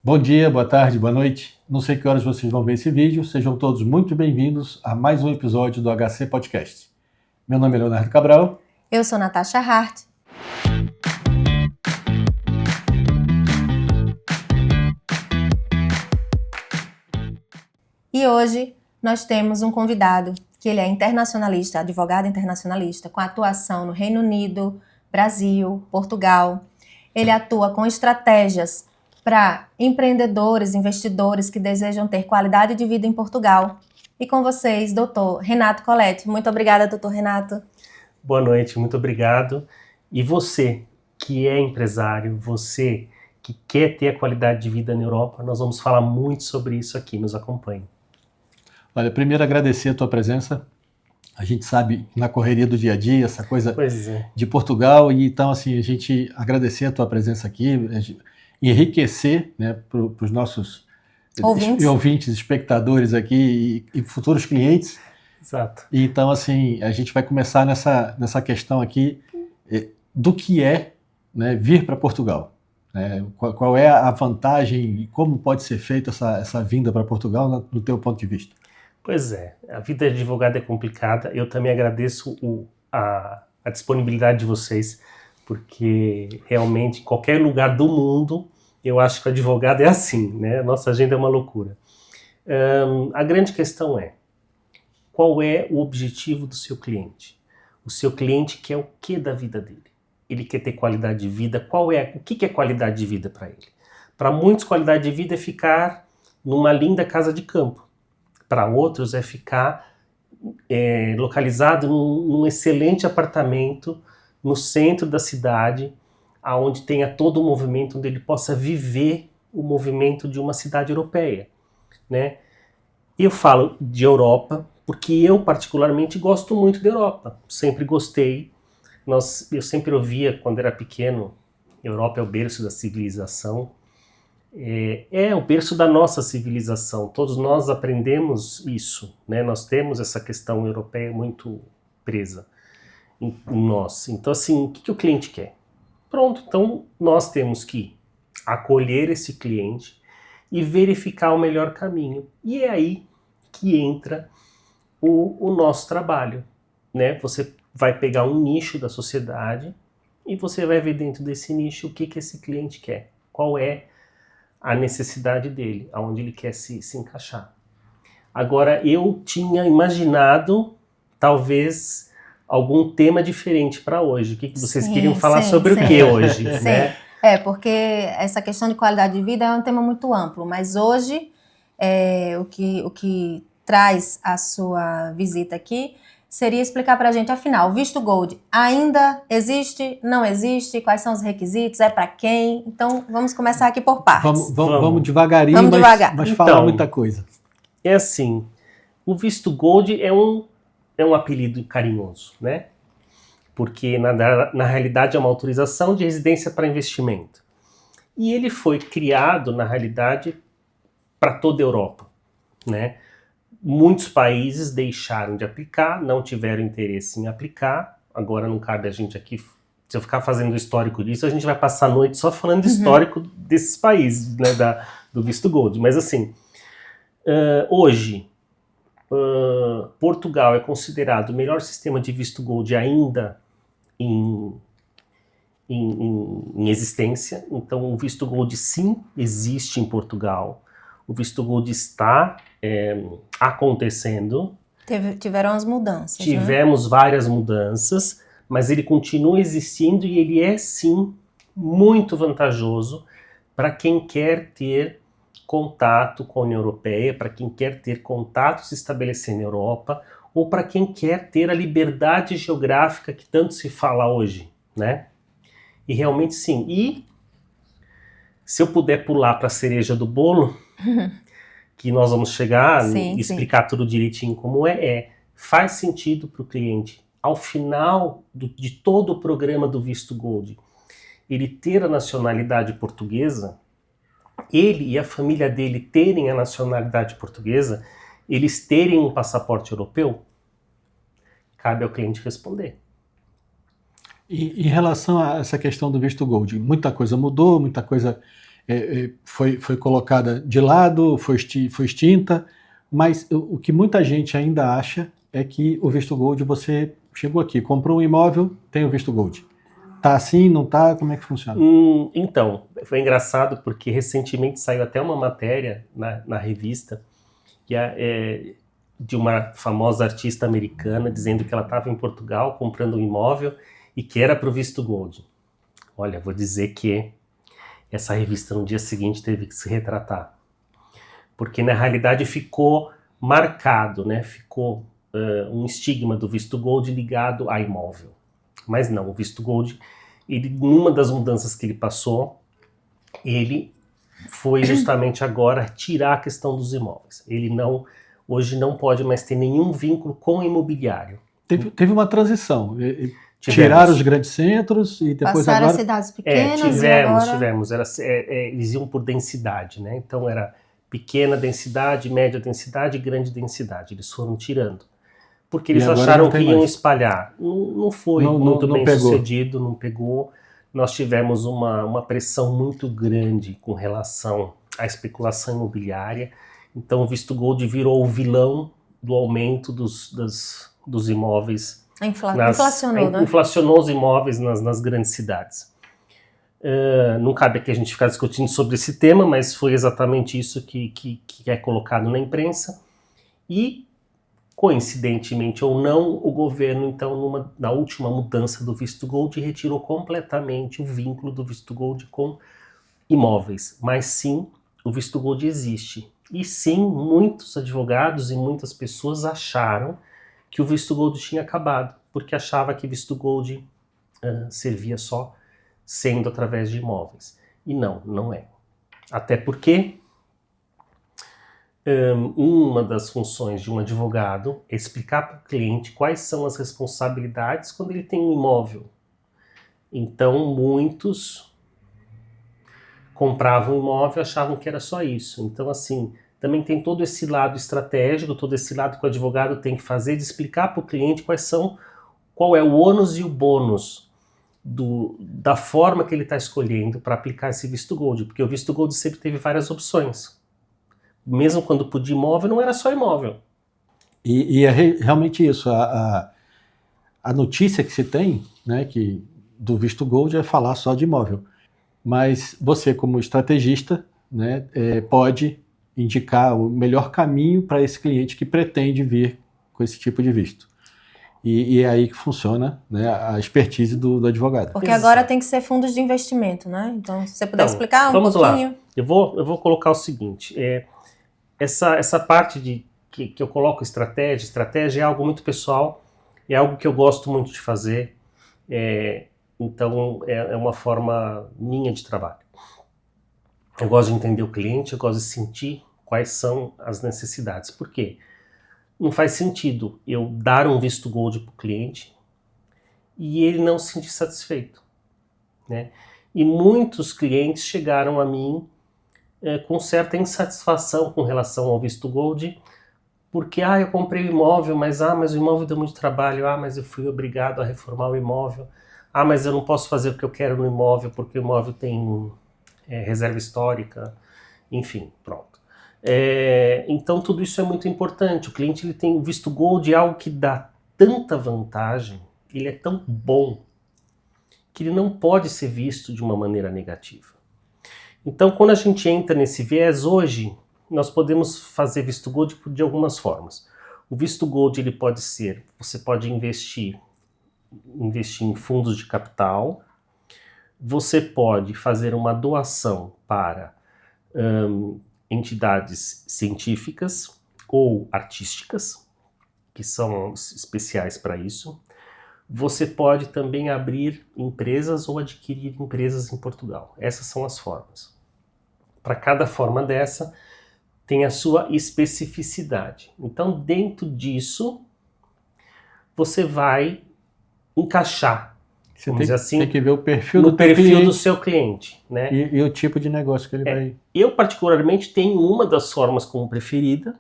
Bom dia, boa tarde, boa noite. Não sei que horas vocês vão ver esse vídeo. Sejam todos muito bem-vindos a mais um episódio do HC Podcast. Meu nome é Leonardo Cabral. Eu sou Natasha Hart. E hoje nós temos um convidado que ele é internacionalista, advogado internacionalista, com atuação no Reino Unido, Brasil, Portugal. Ele atua com estratégias para empreendedores, investidores que desejam ter qualidade de vida em Portugal. E com vocês, doutor Renato Coletti. Muito obrigada, doutor Renato. Boa noite, muito obrigado. E você que é empresário, você que quer ter a qualidade de vida na Europa, nós vamos falar muito sobre isso aqui, nos acompanhe. Olha, primeiro agradecer a tua presença. A gente sabe na correria do dia a dia, essa coisa de Portugal, e então assim, a gente agradecer a tua presença aqui, enriquecer, né, para os nossos ouvintes, espectadores aqui e futuros clientes. Exato. E então assim, a gente vai começar nessa questão aqui do que é, né, vir para Portugal. Qual é a vantagem e como pode ser feita essa vinda para Portugal no teu ponto de vista? Pois é, a vida de advogado é complicada. Eu também agradeço a disponibilidade de vocês, porque realmente em qualquer lugar do mundo eu acho que o advogado é assim, né? Nossa agenda é uma loucura. A grande questão é: qual é o objetivo do seu cliente? O seu cliente quer o que da vida dele? Ele quer ter qualidade de vida? O que é qualidade de vida para ele? Para muitos, qualidade de vida é ficar numa linda casa de campo. Para outros é ficar localizado num excelente apartamento no centro da cidade, onde tenha todo o movimento, onde ele possa viver o movimento de uma cidade europeia, né? Eu falo de Europa porque eu particularmente gosto muito da Europa, sempre gostei. Eu sempre ouvia quando era pequeno, Europa é o berço da civilização. É o berço da nossa civilização, todos nós aprendemos isso, né? Nós temos essa questão europeia muito presa em nós. Então assim, o que o cliente quer? Pronto, então nós temos que acolher esse cliente e verificar o melhor caminho. E é aí que entra o nosso trabalho, né? Você vai pegar um nicho da sociedade e você vai ver dentro desse nicho o que esse cliente quer, qual é a necessidade dele, aonde ele quer se encaixar. Agora, eu tinha imaginado, talvez, algum tema diferente para hoje. O que vocês queriam falar sobre o que hoje? Né? Porque essa questão de qualidade de vida é um tema muito amplo, mas hoje o que traz a sua visita aqui seria explicar para a gente, afinal, o visto Gold ainda existe, não existe, quais são os requisitos, é para quem? Então, vamos começar aqui por partes. Vamos devagarinho, mas falar muita coisa. É assim, o visto Gold é um apelido carinhoso, né? Porque, na realidade, é uma autorização de residência para investimento. E ele foi criado, na realidade, para toda a Europa, né? Muitos países deixaram de aplicar, não tiveram interesse em aplicar. Agora não cabe a gente aqui, se eu ficar fazendo o histórico disso, a gente vai passar a noite só falando de histórico desses países, né, do visto Gold. Mas assim, hoje, Portugal é considerado o melhor sistema de visto Gold ainda em existência. Então o visto Gold sim existe em Portugal. O visto Gold está acontecendo. Tiveram as mudanças. Tivemos várias mudanças, mas ele continua existindo e ele é sim muito vantajoso para quem quer ter contato com a União Europeia, para quem quer ter contato se estabelecer na Europa, ou para quem quer ter a liberdade geográfica que tanto se fala hoje, né? E realmente sim. E se eu puder pular para a cereja do bolo, que nós vamos chegar e explicar tudo direitinho como faz sentido para o cliente, ao final de todo o programa do visto Gold, ele ter a nacionalidade portuguesa, ele e a família dele terem a nacionalidade portuguesa, eles terem um passaporte europeu? Cabe ao cliente responder. E em relação a essa questão do visto Gold, muita coisa mudou, muita coisa foi colocada de lado, foi extinta, mas o que muita gente ainda acha é que o Visto Gold, você chegou aqui, comprou um imóvel, tem o Visto Gold. Tá assim, não tá? Como é que funciona? Então, foi engraçado porque recentemente saiu até uma matéria na revista de uma famosa artista americana dizendo que ela estava em Portugal comprando um imóvel e que era para o Visto Gold. Olha, vou dizer que essa revista no dia seguinte teve que se retratar. Porque na realidade ficou marcado, né? Ficou um estigma do Visto Gold ligado a imóvel. Mas não, o Visto Gold, numa das mudanças que ele passou, ele foi justamente agora tirar a questão dos imóveis. Ele hoje não pode mais ter nenhum vínculo com o imobiliário. Teve uma transição. Tiraram os grandes centros e depois passaram agora... as cidades pequenas e agora... Tivemos. Eles iam por densidade, né? Então era pequena densidade, média densidade e grande densidade. Eles foram tirando. Porque eles acharam que iam espalhar. Não foi muito bem sucedido, não pegou. Nós tivemos uma pressão muito grande com relação à especulação imobiliária. Então o Visto Gold virou o vilão do aumento dos imóveis. Inflacionou os imóveis nas grandes cidades. Não cabe aqui a gente ficar discutindo sobre esse tema, mas foi exatamente isso que é colocado na imprensa. E, coincidentemente ou não, o governo, então, na última mudança do Visto Gold, retirou completamente o vínculo do Visto Gold com imóveis. Mas sim, o Visto Gold existe. E sim, muitos advogados e muitas pessoas acharam que o Visto Gold tinha acabado, porque achava que Visto Gold servia só sendo através de imóveis. E não é. Até porque uma das funções de um advogado é explicar para o cliente quais são as responsabilidades quando ele tem um imóvel. Então, muitos compravam um imóvel e achavam que era só isso. Então, assim, também tem todo esse lado estratégico, todo esse lado que o advogado tem que fazer, de explicar para o cliente qual é o ônus e o bônus da forma que ele está escolhendo para aplicar esse Visto Gold, porque o Visto Gold sempre teve várias opções. Mesmo quando podia imóvel, não era só imóvel. E é realmente isso, a notícia que se tem, né, do Visto Gold é falar só de imóvel, mas você como estrategista, né, pode indicar o melhor caminho para esse cliente que pretende vir com esse tipo de visto. E é aí que funciona, né, a expertise do advogado. Porque agora tem que ser fundos de investimento, né? Então, se você puder explicar um pouquinho. Lá. Eu vou colocar o seguinte, essa parte que eu coloco estratégia é algo muito pessoal, é algo que eu gosto muito de fazer, então é uma forma minha de trabalho. Eu gosto de entender o cliente, eu gosto de sentir quais são as necessidades. Por quê? Não faz sentido eu dar um Visto Gold para o cliente e ele não se sentir satisfeito, né? E muitos clientes chegaram a mim com certa insatisfação com relação ao Visto Gold, porque eu comprei o imóvel, mas o imóvel deu muito trabalho, mas eu fui obrigado a reformar o imóvel, mas eu não posso fazer o que eu quero no imóvel porque o imóvel tem reserva histórica, enfim, pronto. Então tudo isso é muito importante. O cliente ele tem o Visto Gold, é algo que dá tanta vantagem, ele é tão bom, que ele não pode ser visto de uma maneira negativa. Então quando a gente entra nesse viés hoje, nós podemos fazer Visto Gold de algumas formas. O Visto Gold ele pode ser, você pode investir em fundos de capital, você pode fazer uma doação para entidades científicas ou artísticas, que são especiais para isso. Você pode também abrir empresas ou adquirir empresas em Portugal. Essas são as formas. Para cada forma dessa, tem a sua especificidade. Então, dentro disso, você vai encaixar, vamos dizer assim, tem que ver o perfil do seu cliente, né? E o tipo de negócio que ele vai... Eu, particularmente, tenho uma das formas como preferida,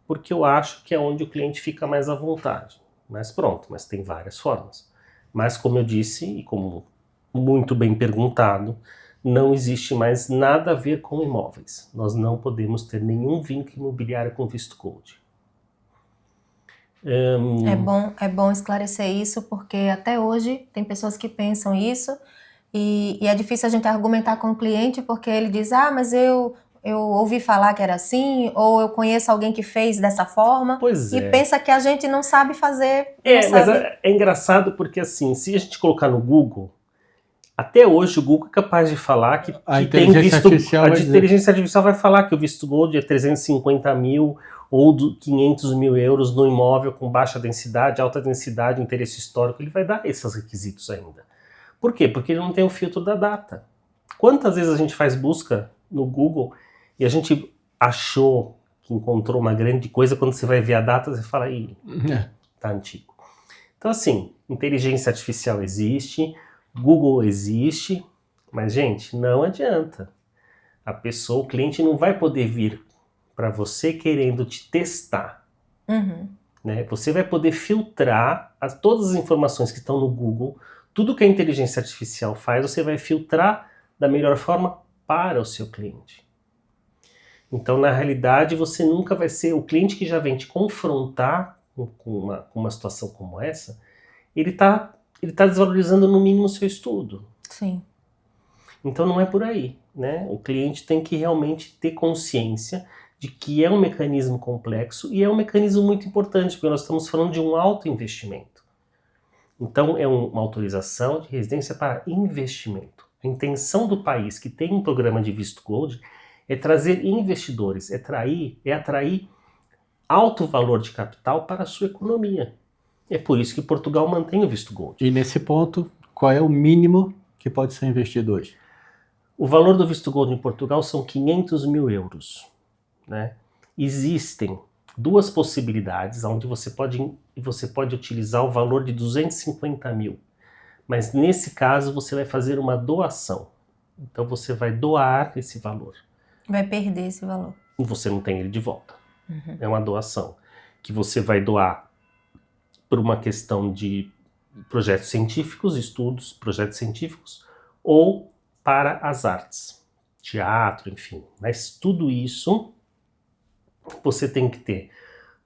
porque eu acho que é onde o cliente fica mais à vontade. Mas tem várias formas. Mas, como eu disse, e como muito bem perguntado, não existe mais nada a ver com imóveis. Nós não podemos ter nenhum vínculo imobiliário com visto gold. É bom esclarecer isso, porque até hoje tem pessoas que pensam isso e é difícil a gente argumentar com o cliente, porque ele diz, mas eu ouvi falar que era assim, ou eu conheço alguém que fez dessa forma, e pensa que a gente não sabe fazer. Mas é engraçado porque, assim, se a gente colocar no Google, até hoje o Google é capaz de falar que tem visto... A inteligência artificial vai falar que o visto gold é 350 mil ou 500 mil euros no imóvel com baixa densidade, alta densidade, interesse histórico. Ele vai dar esses requisitos ainda. Por quê? Porque ele não tem o filtro da data. Quantas vezes a gente faz busca no Google e a gente achou que encontrou uma grande coisa, quando você vai ver a data, você fala, tá antigo. Então, assim, inteligência artificial existe, Google existe, mas, gente, não adianta. O cliente não vai poder vir para você querendo te testar. Né? Você vai poder filtrar todas as informações que estão no Google, tudo que a inteligência artificial faz, você vai filtrar da melhor forma para o seu cliente. Então, na realidade, você nunca vai ser... O cliente que já vem te confrontar com uma situação como essa, ele tá desvalorizando no mínimo o seu estudo. Sim. Então, não é por aí, né? O cliente tem que realmente ter consciência de que é um mecanismo complexo e é um mecanismo muito importante, porque nós estamos falando de um alto investimento. Então, é uma autorização de residência para investimento. A intenção do país que tem um programa de visto gold é trazer investidores, é atrair alto valor de capital para a sua economia. É por isso que Portugal mantém o visto gold. E nesse ponto, qual é o mínimo que pode ser investido hoje? O valor do visto gold em Portugal são 500 mil euros. Né? Existem duas possibilidades onde você pode utilizar o valor de 250 mil. Mas nesse caso você vai fazer uma doação. Então você vai doar esse valor. Vai perder esse valor. E você não tem ele de volta. É uma doação que você vai doar por uma questão de projetos científicos, estudos, projetos científicos, ou para as artes, teatro, enfim. Mas tudo isso você tem que ter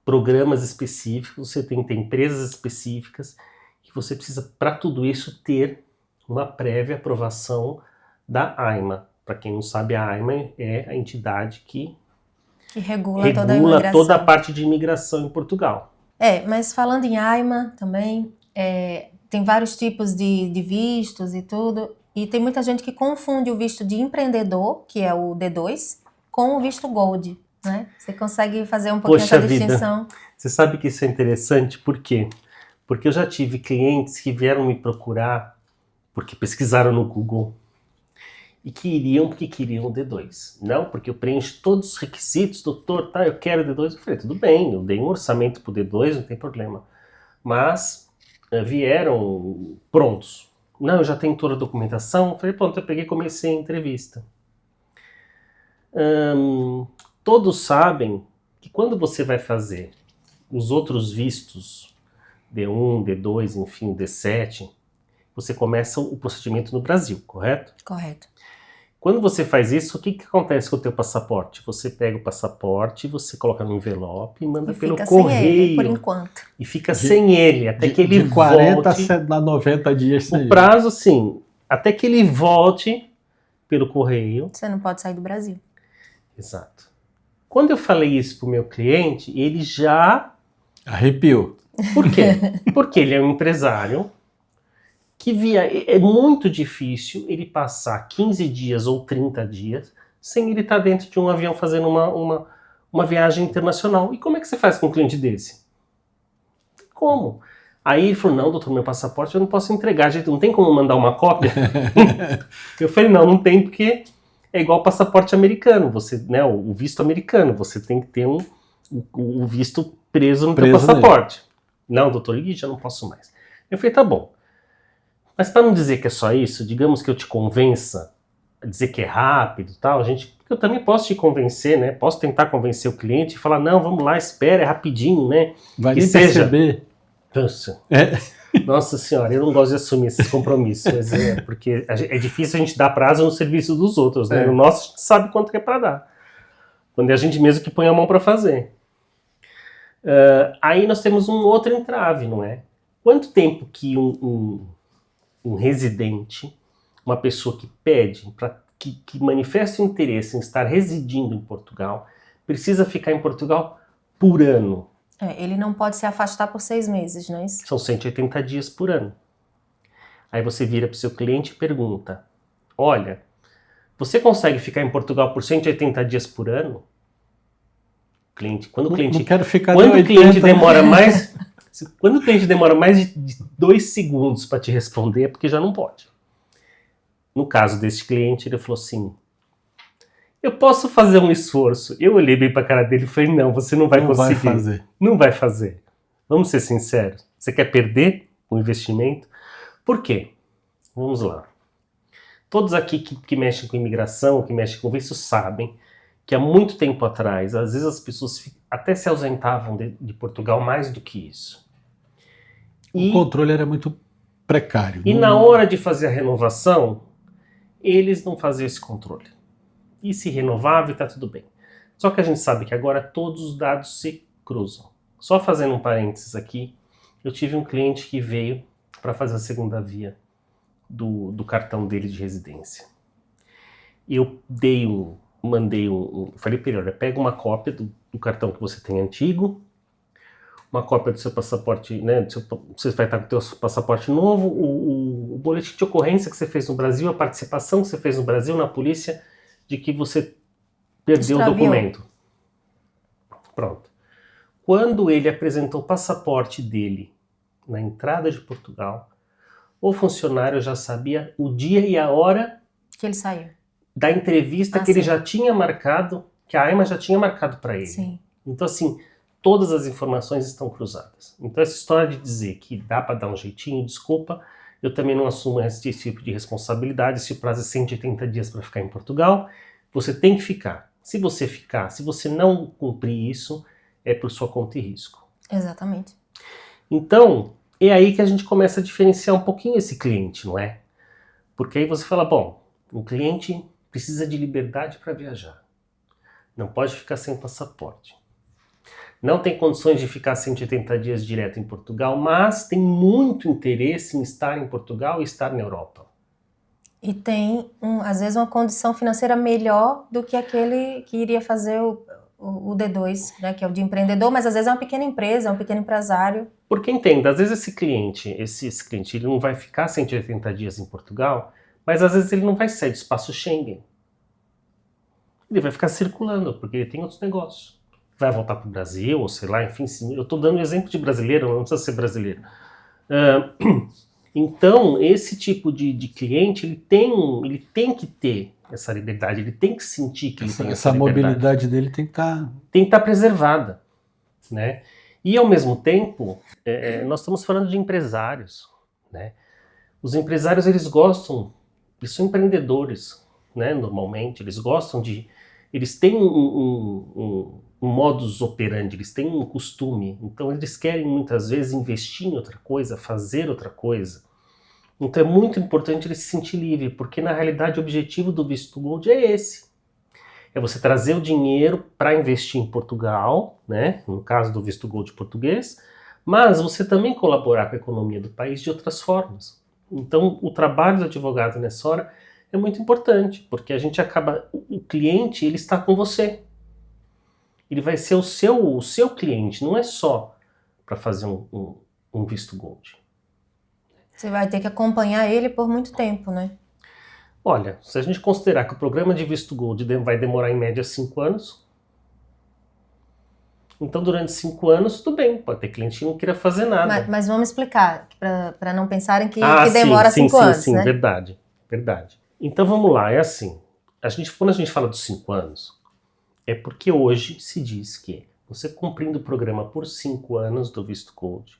programas específicos, você tem que ter empresas específicas, que você precisa, para tudo isso, ter uma prévia aprovação da AIMA. Para quem não sabe, a AIMA é a entidade que regula toda a parte de imigração em Portugal. Mas falando em AIMA também, tem vários tipos de vistos e tudo, e tem muita gente que confunde o visto de empreendedor, que é o D2, com o visto Gold, né? Você consegue fazer um pouquinho essa distinção? Você sabe que isso é interessante, por quê? Porque eu já tive clientes que vieram me procurar porque pesquisaram no Google e porque queriam o D2. Não, porque eu preencho todos os requisitos, doutor, eu quero D2. Eu falei, tudo bem, eu dei um orçamento pro D2, não tem problema. Mas vieram prontos. Não, eu já tenho toda a documentação. Eu falei, pronto, eu peguei e comecei a entrevista. Todos sabem que quando você vai fazer os outros vistos, D1, D2, enfim, D7, você começa o procedimento no Brasil, correto? Correto. Quando você faz isso, o que acontece com o teu passaporte? Você pega o passaporte, você coloca no envelope e manda pelo correio. Sem ele, por enquanto. E fica sem ele, até que ele de 40 volte. a 90 dias sem ele. O prazo, sim, até que ele volte pelo correio. Você não pode sair do Brasil. Exato. Quando eu falei isso pro meu cliente, ele já... arrepiou. Por quê? Porque ele é um empresário que é muito difícil ele passar 15 dias ou 30 dias sem ele estar dentro de um avião fazendo uma viagem internacional. E como é que você faz com um cliente desse? Como? Aí ele falou, não, doutor, meu passaporte eu não posso entregar, gente, não tem como mandar uma cópia? Eu falei, não tem, porque é igual o passaporte americano, você, né, o visto americano, você tem que ter o visto preso no teu passaporte. Não, doutor, já não posso mais. Eu falei, tá bom. Mas para não dizer que é só isso, digamos que eu te convença a dizer que é rápido e tal, eu também posso te convencer, né? Posso tentar convencer o cliente e falar, não, vamos lá, espera, é rapidinho, né? Vai nem perceber. Nossa. Nossa senhora, eu não gosto de assumir esses compromissos, mas porque é difícil a gente dar prazo no serviço dos outros, né? No nosso a gente sabe quanto que é para dar. Quando é a gente mesmo que põe a mão para fazer. Aí nós temos um outro entrave, não é? Quanto tempo que um residente, uma pessoa que pede, que manifesta o interesse em estar residindo em Portugal, precisa ficar em Portugal por ano? Ele não pode se afastar por 6 meses, não é isso? São 180 dias por ano. Aí você vira para o seu cliente e pergunta, olha, você consegue ficar em Portugal por 180 dias por ano? Quando o cliente demora mais de 2 segundos para te responder, é porque já não pode. No caso desse cliente, ele falou assim, eu posso fazer um esforço. Eu olhei bem para a cara dele e falei, não, você não vai conseguir. Não vai fazer. Vamos ser sinceros. Você quer perder o investimento? Por quê? Vamos lá. Todos aqui que mexem com imigração, que mexem com visto, sabem que há muito tempo atrás, às vezes as pessoas até se ausentavam de Portugal mais do que isso. O controle era muito precário. E na hora de fazer a renovação, eles não faziam esse controle. E se renovava e está tudo bem. Só que a gente sabe que agora todos os dados se cruzam. Só fazendo um parênteses aqui, eu tive um cliente que veio para fazer a segunda via do cartão dele de residência. Eu falei para ele, olha, pega uma cópia do cartão que você tem antigo, uma cópia do seu passaporte, né, você vai estar com o seu passaporte novo, o boletim de ocorrência que você fez no Brasil, a participação que você fez no Brasil na polícia, de que você perdeu o documento. Pronto. Quando ele apresentou o passaporte dele na entrada de Portugal, o funcionário já sabia o dia e a hora que ele saiu da entrevista que ele já tinha marcado, que a AIMA já tinha marcado para ele. Sim. Então, assim, todas as informações estão cruzadas. Então, essa história de dizer que dá para dar um jeitinho, desculpa, eu também não assumo esse tipo de responsabilidade. Se o prazo é 180 dias para ficar em Portugal, você tem que ficar. Se você não cumprir isso, é por sua conta e risco. Exatamente. Então, é aí que a gente começa a diferenciar um pouquinho esse cliente, não é? Porque aí você fala, bom, o cliente precisa de liberdade para viajar. Não pode ficar sem passaporte. Não tem condições de ficar 180 dias direto em Portugal, mas tem muito interesse em estar em Portugal e estar na Europa. E tem, às vezes, uma condição financeira melhor do que aquele que iria fazer o D2, né, que é o de empreendedor, mas às vezes é uma pequena empresa, é um pequeno empresário. Porque entenda, às vezes esse cliente ele não vai ficar 180 dias em Portugal, mas às vezes ele não vai sair do espaço Schengen. Ele vai ficar circulando, porque ele tem outros negócios. Vai voltar para o Brasil, ou sei lá, enfim, eu estou dando um exemplo de brasileiro, não precisa ser brasileiro. Então, esse tipo de cliente, ele tem que ter essa liberdade, ele tem que sentir que ele tem essa liberdade. Essa mobilidade dele tem que estar... Tem que estar preservada, né? E, ao mesmo tempo, nós estamos falando de empresários, né? Os empresários, eles são empreendedores, né? Normalmente, eles gostam eles têm um modus operandi, eles têm um costume, então eles querem muitas vezes investir em outra coisa, fazer outra coisa. Então é muito importante ele se sentir livre, porque na realidade o objetivo do Visto Gold é esse. É você trazer o dinheiro para investir em Portugal, né? No caso do Visto Gold português, mas você também colaborar com a economia do país de outras formas. Então o trabalho do advogado nessa hora é muito importante, porque a gente o cliente, ele está com você. Ele vai ser o seu cliente, não é só para fazer um Visto Gold. Você vai ter que acompanhar ele por muito tempo, né? Olha, se a gente considerar que o programa de Visto Gold vai demorar em média 5 anos, então durante 5 anos, tudo bem, pode ter cliente que não queira fazer nada. Mas vamos explicar, para não pensarem que demora 5 anos, sim, né? Verdade. Então vamos lá, é assim, quando a gente fala dos 5 anos, é porque hoje se diz que você cumprindo o programa por 5 anos do Visto Gold,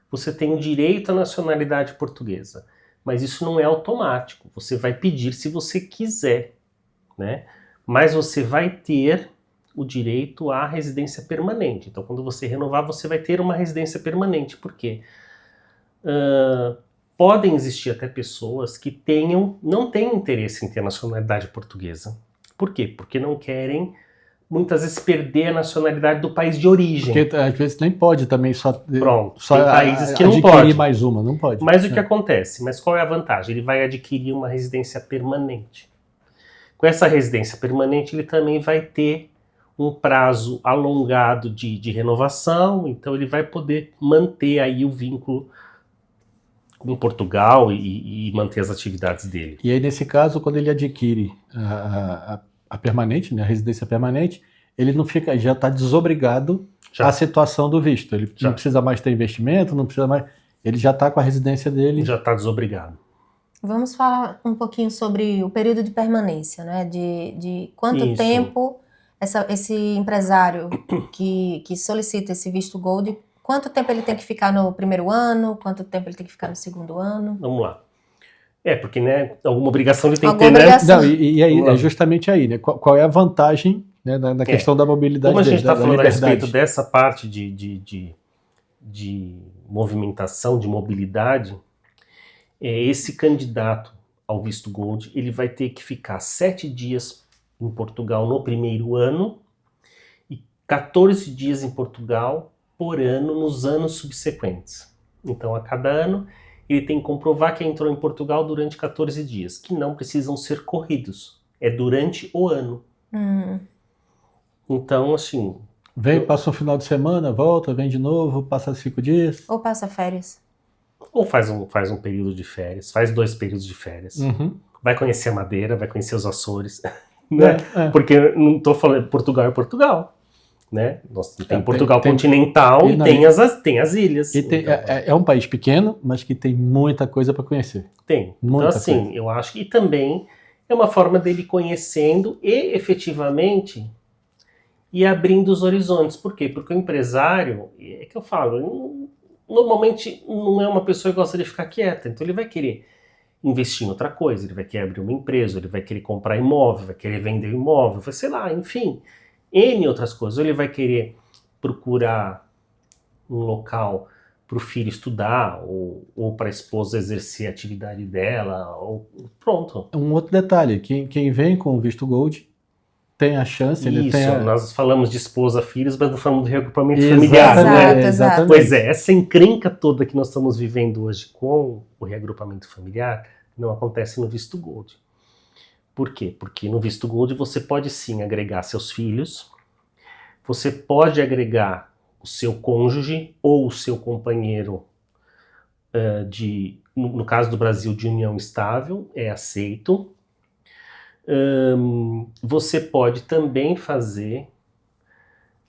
você tem o direito à nacionalidade portuguesa. Mas isso não é automático. Você vai pedir se você quiser, né? Mas você vai ter o direito à residência permanente. Então, quando você renovar, você vai ter uma residência permanente. Por quê? Podem existir até pessoas que não tenham interesse em ter a nacionalidade portuguesa. Por quê? Porque não querem, muitas vezes, perder a nacionalidade do país de origem. Porque às vezes nem pode também só tem países que não pode. Mais uma, não pode. Mas o que acontece? Mas qual é a vantagem? Ele vai adquirir uma residência permanente. Com essa residência permanente, ele também vai ter um prazo alongado de renovação, então ele vai poder manter aí o vínculo com Portugal e manter as atividades dele. E aí, nesse caso, quando ele adquire a permanente, né, a residência permanente, ele não fica, já está desobrigado à situação do visto. Ele não precisa mais ter investimento, não precisa mais. Ele já está com a residência dele. Já está desobrigado. Vamos falar um pouquinho sobre o período de permanência, né? De quanto tempo esse empresário que solicita esse visto Gold, quanto tempo ele tem que ficar no primeiro ano, quanto tempo ele tem que ficar no segundo ano? Vamos lá. Porque, né, alguma obrigação ele tem que ter, né? Não, e aí, é justamente aí, né? Qual é a vantagem, né, na questão da mobilidade dele? Como a gente está falando a liberdade. respeito dessa parte de movimentação, de mobilidade, esse candidato ao visto Gold, ele vai ter que ficar 7 dias em Portugal no primeiro ano e 14 dias em Portugal por ano nos anos subsequentes. Então, a cada ano, ele tem que comprovar que entrou em Portugal durante 14 dias, que não precisam ser corridos. É durante o ano. Então, assim... Vem, passa um final de semana, volta, vem de novo, passa 5 dias. Ou passa férias. Ou faz um período de férias, faz 2 períodos de férias. Vai conhecer a Madeira, vai conhecer os Açores. Né? Porque não estou falando, Portugal é Portugal. Né? Tem Portugal continental e tem as ilhas. E é um país pequeno, mas que tem muita coisa para conhecer. Tem. Então, assim, eu acho que também é uma forma dele conhecendo e efetivamente ir abrindo os horizontes. Por quê? Porque o empresário, é que eu falo, normalmente não é uma pessoa que gosta de ficar quieta, então ele vai querer investir em outra coisa, ele vai querer abrir uma empresa, ele vai querer comprar imóvel, vai querer vender imóvel, vai, sei lá, enfim, N outras coisas. Ou ele vai querer procurar um local para o filho estudar, ou para a esposa exercer a atividade dela, ou pronto. Um outro detalhe, quem vem com o visto Gold tem a chance... Nós falamos de esposa, filhos, mas não falamos do reagrupamento familiar, né? Exato. Pois é, essa encrenca toda que nós estamos vivendo hoje com o reagrupamento familiar não acontece no visto Gold. Por quê? Porque no visto Gold você pode sim agregar seus filhos, você pode agregar o seu cônjuge ou o seu companheiro no caso do Brasil, de união estável, é aceito. Você pode também fazer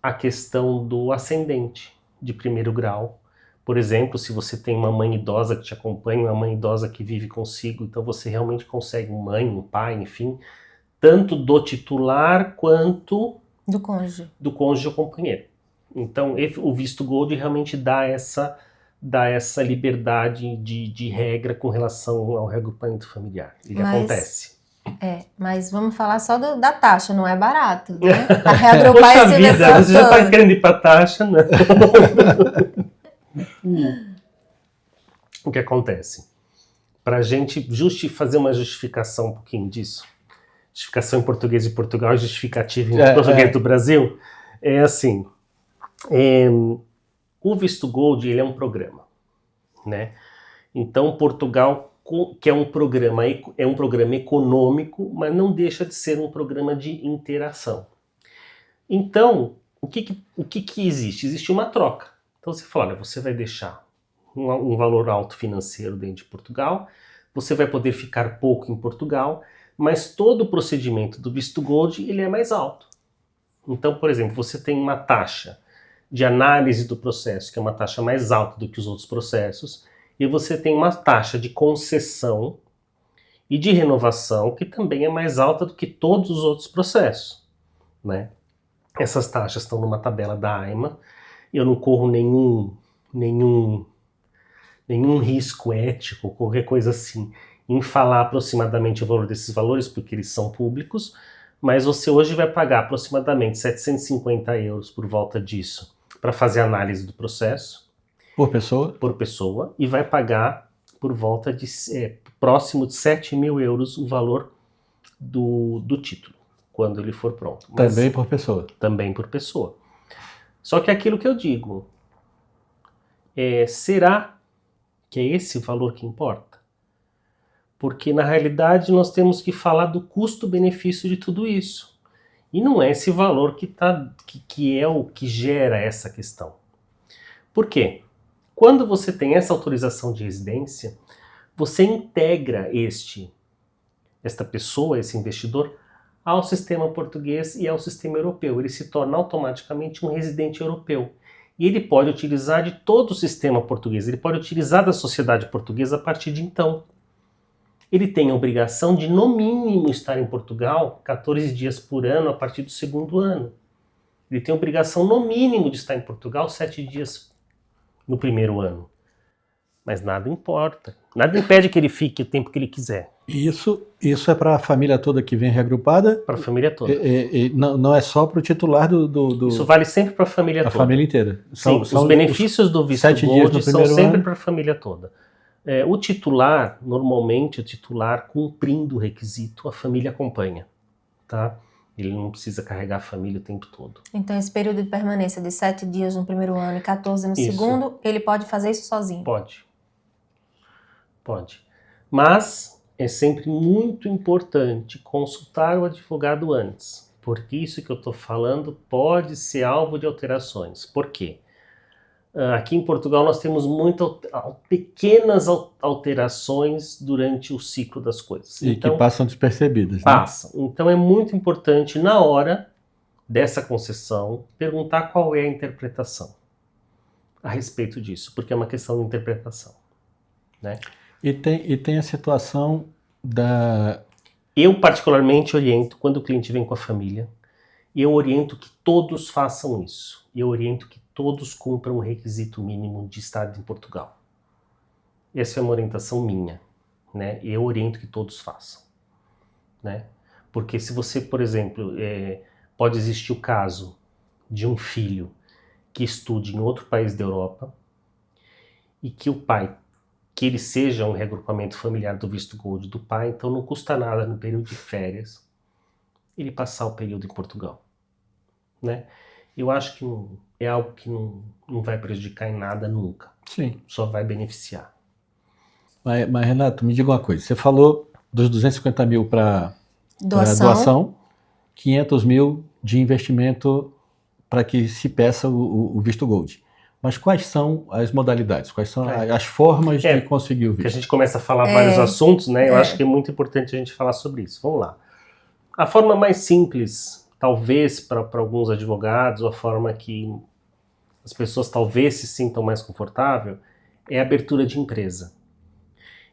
a questão do ascendente de primeiro grau. Por exemplo, se você tem uma mãe idosa que te acompanha, uma mãe idosa que vive consigo, então você realmente consegue uma mãe, um pai, enfim, tanto do titular quanto do cônjuge ou companheiro. Então, o visto Gold realmente dá essa liberdade de regra com relação ao reagrupamento familiar. Ele acontece. Mas vamos falar só da taxa, não é barato, né? Para reagrupar esse vida, você já está querendo ir para a taxa, né? O que acontece? Para a gente fazer uma justificação um pouquinho disso, justificação em português de Portugal e justificativa em português do Brasil, é assim, o visto Gold, ele é um programa, né? Então, Portugal, que é um programa econômico, mas não deixa de ser um programa de interação. Então, o que existe? Existe uma troca. Então você fala, olha, você vai deixar um valor alto financeiro dentro de Portugal, você vai poder ficar pouco em Portugal, mas todo o procedimento do visto Gold ele é mais alto. Então, por exemplo, você tem uma taxa de análise do processo, que é uma taxa mais alta do que os outros processos, e você tem uma taxa de concessão e de renovação que também é mais alta do que todos os outros processos, né? Essas taxas estão numa tabela da AIMA. Eu não corro nenhum risco ético, qualquer coisa assim, em falar aproximadamente o valor desses valores, porque eles são públicos, mas você hoje vai pagar aproximadamente 750 euros por volta disso para fazer a análise do processo. Por pessoa? Por pessoa, e vai pagar por volta de próximo de 7.000 euros o valor do título, quando ele for pronto. Mas também por pessoa? Também por pessoa. Só que aquilo que eu digo, será que é esse valor que importa? Porque na realidade nós temos que falar do custo-benefício de tudo isso. E não é esse valor que é o que gera essa questão. Por quê? Quando você tem essa autorização de residência, você integra esta pessoa, esse investidor, ao sistema português e ao sistema europeu. Ele se torna automaticamente um residente europeu. E ele pode utilizar de todo o sistema português, ele pode utilizar da sociedade portuguesa a partir de então. Ele tem a obrigação de, no mínimo, estar em Portugal 14 dias por ano a partir do segundo ano. Ele tem a obrigação, no mínimo, de estar em Portugal 7 dias no primeiro ano. Mas nada importa. Nada impede que ele fique o tempo que ele quiser. Isso é para a família toda que vem reagrupada? Para a família toda. Não é só para o titular do... Isso vale sempre para a família toda. A família inteira. Sim, os benefícios do visto Gold são sempre para a família toda. O titular, normalmente, cumprindo o requisito, a família acompanha. Tá? Ele não precisa carregar a família o tempo todo. Então, esse período de permanência de 7 dias no primeiro ano e 14 no segundo, ele pode fazer isso sozinho? Pode. Mas é sempre muito importante consultar o advogado antes. Porque isso que eu estou falando pode ser alvo de alterações. Por quê? Aqui em Portugal nós temos pequenas alterações durante o ciclo das coisas. E então, que passam despercebidas. Né? Passam. Então é muito importante, na hora dessa concessão, perguntar qual é a interpretação a respeito disso, porque é uma questão de interpretação. Né? E tem a situação da... Eu particularmente oriento, quando o cliente vem com a família, eu oriento que todos façam isso. Eu oriento que todos cumpram o requisito mínimo de estar em Portugal. Essa é uma orientação minha, né? Eu oriento que todos façam, né? Porque se você, por exemplo, pode existir o caso de um filho que estude em outro país da Europa e que o pai, que ele seja um reagrupamento familiar do visto Gold do pai, então não custa nada no período de férias ele passar o período em Portugal, né? Eu acho que é algo que não vai prejudicar em nada nunca. Sim. Só vai beneficiar. Mas Renato, me diga uma coisa. Você falou dos 250 mil para doação, 500 mil de investimento para que se peça o visto Gold. Mas quais são as modalidades? Quais são as formas de conseguir o visto? Que a gente começa a falar vários assuntos, né? Eu acho que é muito importante a gente falar sobre isso. Vamos lá. A forma mais simples, talvez para alguns advogados, ou a forma que as pessoas talvez se sintam mais confortável, é a abertura de empresa.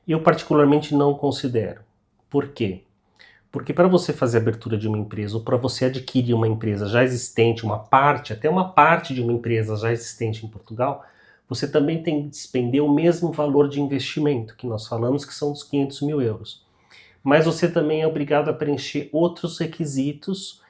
Eu particularmente não considero. Por quê? Porque para você fazer a abertura de uma empresa, ou para você adquirir uma empresa já existente, até uma parte de uma empresa já existente em Portugal, você também tem que despender o mesmo valor de investimento, que nós falamos que são dos 500 mil euros. Mas você também é obrigado a preencher outros requisitos,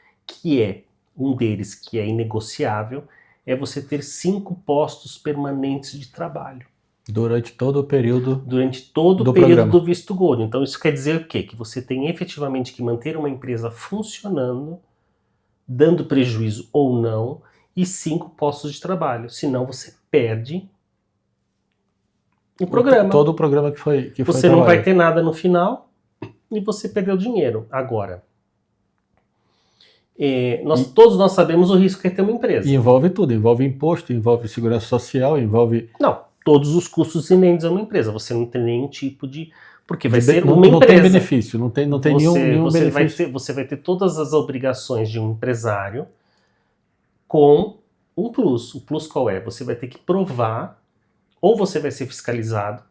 um deles que é inegociável, é você ter 5 postos permanentes de trabalho. Durante todo o período do visto Gold. Então isso quer dizer o quê? Que você tem efetivamente que manter uma empresa funcionando, dando prejuízo ou não, e 5 postos de trabalho. Senão você perde o programa. Todo o programa que foi você não vai ter nada no final e você perdeu dinheiro. Agora, todos nós sabemos o risco que é ter uma empresa. E envolve tudo. Envolve imposto, envolve segurança social, envolve... Não. Todos os custos inerentes a uma empresa. Você não tem nenhum tipo de... Porque vai ser uma empresa. Não tem benefício. Não tem nenhum benefício. Você vai ter todas as obrigações de um empresário com um plus. O plus qual é? Você vai ter que provar, ou você vai ser fiscalizado,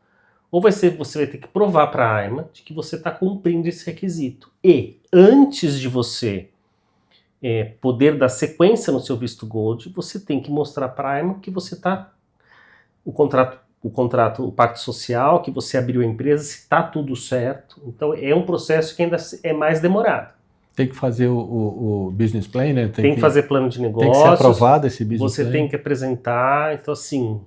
ou você vai ter que provar para a AIMA de que você está cumprindo esse requisito. E antes de você poder dar sequência no seu visto Gold, você tem que mostrar para a AIMA que você está... O contrato, o pacto social, que você abriu a empresa, se está tudo certo. Então é um processo que ainda é mais demorado. Tem que fazer o business plan, né? Tem que fazer plano de negócios. Tem que ser aprovado esse business Você plan. tem que apresentar. Então, assim,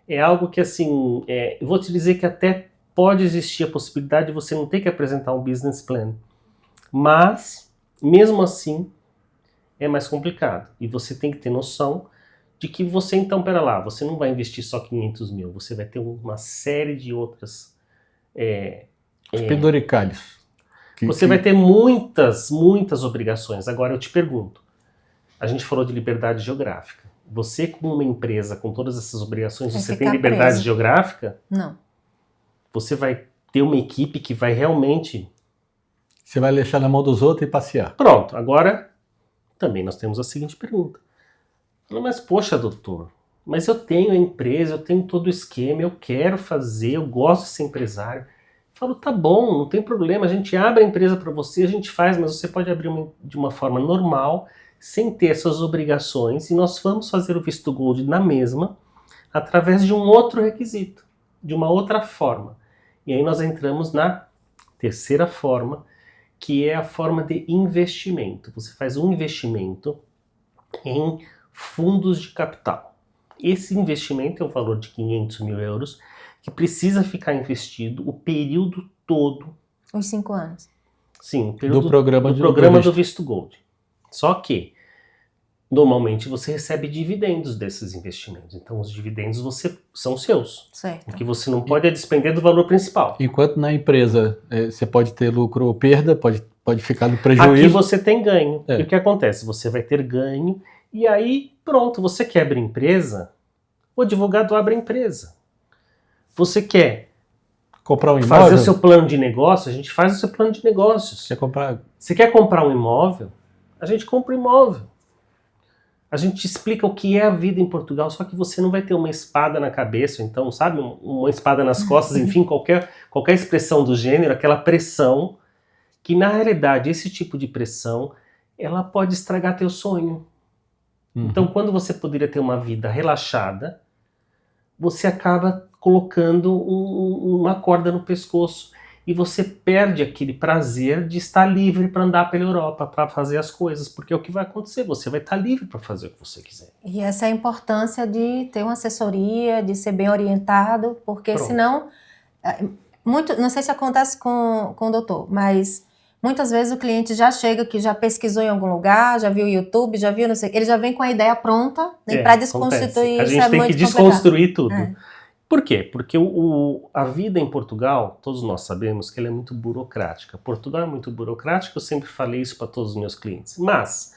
é algo que, assim, eu vou te dizer que até pode existir a possibilidade de você não ter que apresentar um business plan. Mas, mesmo assim, é mais complicado. E você tem que ter noção de que você, então, pera lá, você não vai investir só 500 mil, você vai ter uma série de outras... Os penduricalhos. Você vai ter muitas obrigações. Agora eu te pergunto, a gente falou de liberdade geográfica. Você, como uma empresa com todas essas obrigações, você tem liberdade preso. Geográfica? Não. Você vai ter uma equipe que vai realmente... Você vai deixar na mão dos outros e passear. Pronto, agora também nós temos a seguinte pergunta. Mas poxa, doutor, mas eu tenho a empresa, eu tenho todo o esquema, eu quero fazer, eu gosto de ser empresário. Eu falo, tá bom, não tem problema, a gente abre a empresa para você, a gente faz, mas você pode abrir de uma forma normal, sem ter essas obrigações, e nós vamos fazer o visto gold na mesma, através de um outro requisito, de uma outra forma. E aí nós entramos na terceira forma, que é a forma de investimento. Você faz um investimento em fundos de capital. Esse investimento é um valor de 500 mil euros, que precisa ficar investido o período todo. Os 5 anos. Sim, o período do programa do visto gold. Só que, normalmente, você recebe dividendos desses investimentos. Então, os dividendos são seus. Certo. O que você não pode é despender do valor principal. Enquanto na empresa você pode ter lucro ou perda, pode ficar no prejuízo. Aqui você tem ganho. E o que acontece? Você vai ter ganho e aí, pronto, você quer abrir empresa, o advogado abre a empresa. Você quer comprar um imóvel? Fazer o seu plano de negócio, a gente faz o seu plano de negócios. Você quer comprar um imóvel? A gente compra um imóvel. A gente explica o que é a vida em Portugal, só que você não vai ter uma espada na cabeça, então, sabe, uma espada nas costas, enfim, qualquer expressão do gênero, aquela pressão, que na realidade esse tipo de pressão, ela pode estragar teu sonho. Então, quando você poderia ter uma vida relaxada, você acaba colocando uma corda no pescoço e você perde aquele prazer de estar livre para andar pela Europa, para fazer as coisas, porque é o que vai acontecer, você vai estar livre para fazer o que você quiser. E essa é a importância de ter uma assessoria, de ser bem orientado, porque senão, não sei se acontece com o doutor, mas muitas vezes o cliente já chega que já pesquisou em algum lugar, já viu o YouTube, já viu, não sei, ele já vem com a ideia pronta para desconstituir. A gente tem que desconstruir tudo. Por quê? Porque a vida em Portugal, todos nós sabemos que ela é muito burocrática. Portugal é muito burocrático, eu sempre falei isso para todos os meus clientes. Mas,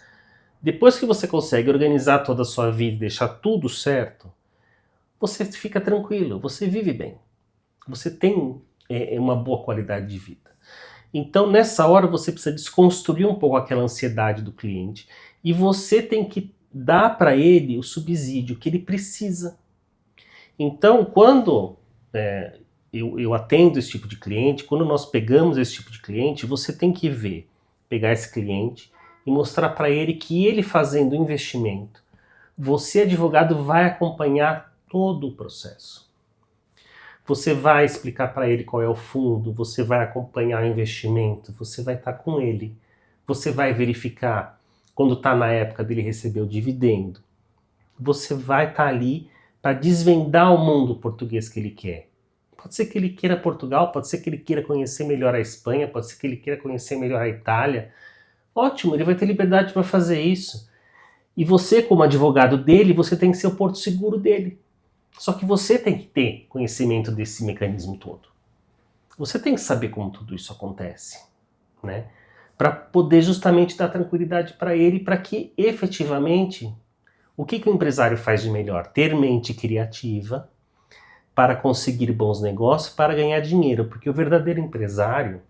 depois que você consegue organizar toda a sua vida e deixar tudo certo, você fica tranquilo, você vive bem. Você tem uma boa qualidade de vida. Então, nessa hora, você precisa desconstruir um pouco aquela ansiedade do cliente e você tem que dar para ele o subsídio que ele precisa. Então, quando eu atendo esse tipo de cliente, quando nós pegamos esse tipo de cliente, você tem que pegar esse cliente e mostrar para ele que ele fazendo o investimento, você, advogado, vai acompanhar todo o processo. Você vai explicar para ele qual é o fundo, você vai acompanhar o investimento, você vai estar com ele, você vai verificar quando está na época dele receber o dividendo, você vai estar ali para desvendar o mundo português que ele quer. Pode ser que ele queira Portugal, pode ser que ele queira conhecer melhor a Espanha, pode ser que ele queira conhecer melhor a Itália. Ótimo, ele vai ter liberdade para fazer isso. E você, como advogado dele, você tem que ser o porto seguro dele. Só que você tem que ter conhecimento desse mecanismo todo. Você tem que saber como tudo isso acontece, né? Para poder justamente dar tranquilidade para ele, para que efetivamente... O que o empresário faz de melhor? Ter mente criativa para conseguir bons negócios, para ganhar dinheiro. Porque o verdadeiro empresário,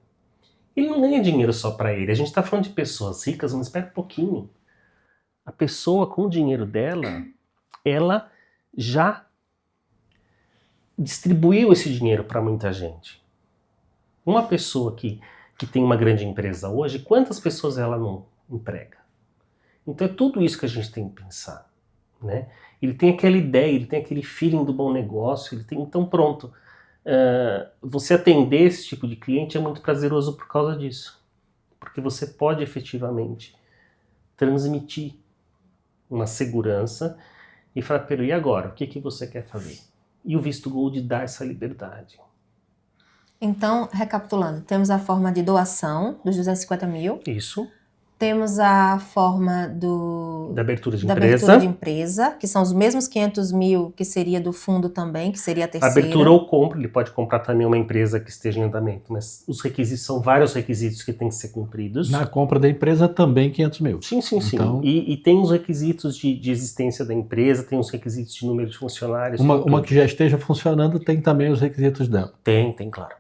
ele não ganha dinheiro só para ele. A gente está falando de pessoas ricas, mas espera um pouquinho. A pessoa, com o dinheiro dela, ela já distribuiu esse dinheiro para muita gente. Uma pessoa que tem uma grande empresa hoje, quantas pessoas ela não emprega? Então é tudo isso que a gente tem que pensar. Né? Ele tem aquela ideia, ele tem aquele feeling do bom negócio, então você atender esse tipo de cliente é muito prazeroso por causa disso. porque você pode efetivamente transmitir uma segurança e falar, Pedro, e agora? O que você quer fazer? E o visto Gold dá essa liberdade. Então, recapitulando, temos a forma de doação dos 250 mil. Isso. Temos a forma da abertura de empresa, que são os mesmos 500 mil que seria do fundo também, que seria a terceira. Abertura ou compra, ele pode comprar também uma empresa que esteja em andamento, mas os requisitos são vários requisitos que têm que ser cumpridos. Na compra da empresa também 500 mil. Sim. Então... E tem os requisitos de existência da empresa, tem os requisitos de número de funcionários. Uma que já esteja funcionando tem também os requisitos dela. Tem, claro.